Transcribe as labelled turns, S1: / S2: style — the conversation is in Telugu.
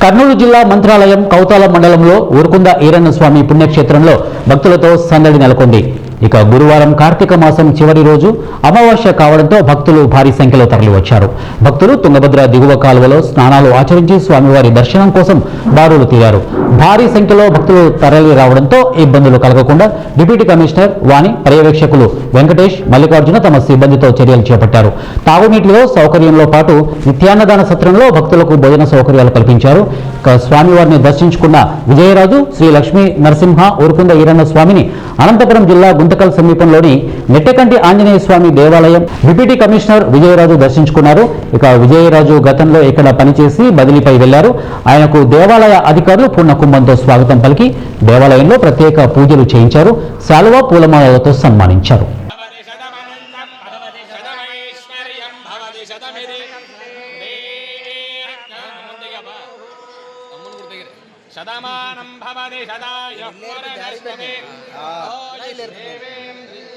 S1: కర్నూలు జిల్లా మంత్రాలయం కౌతాల మండలంలో ఊరుకుంద ఈరన్న స్వామి పుణ్యక్షేత్రంలో భక్తులతో సందడి నెలకొంది. ఇక గురువారం కార్తీక మాసం చివరి రోజు అమావాస్య కావడంతో భక్తులు భారీ సంఖ్యలో తరలివచ్చారు. భక్తులు తుంగభద్ర దిగువ కాలువలో స్నానాలు ఆచరించి స్వామివారి దర్శనం కోసం బారులు తీరారు. భారీ సంఖ్యలో భక్తులు తరలి రావడంతో ఇబ్బందులు కలగకుండా డిప్యూటీ కమిషనర్ వాణి, పర్యవేక్షకులు వెంకటేష్, మల్లికార్జున తమ సిబ్బందితో చర్యలు చేపట్టారు. తాగునీటిలో సౌకర్యంలో పాటు నిత్యాన్నదాన సత్రంలో భక్తులకు భోజన సౌకర్యాలు కల్పించారు. స్వామివారిని దర్శించుకున్న విజయరాజు, శ్రీ లక్ష్మీ నరసింహ ఊరుకుంద ఈరన్న స్వామిని అనంతపురం జిల్లా గుంతకల్ సమీపంలోని నెట్టెకంటి ఆంజనేయ స్వామి దేవాలయం డిప్యూటీ కమిషనర్ విజయరాజు దర్శించుకున్నారు. ఇక విజయరాజు గతంలో ఇక్కడ పనిచేసి బదిలీపై వెళ్లారు. ఆయనకు దేవాలయ అధికారులు పూర్ణ కుంభంతో స్వాగతం పలికి దేవాలయంలో ప్రత్యేక పూజలు చేయించారు. శాలువా, పూలమాలలతో సన్మానించారు.
S2: శతమానం భవతి శతాయుః పురుషోత్తమే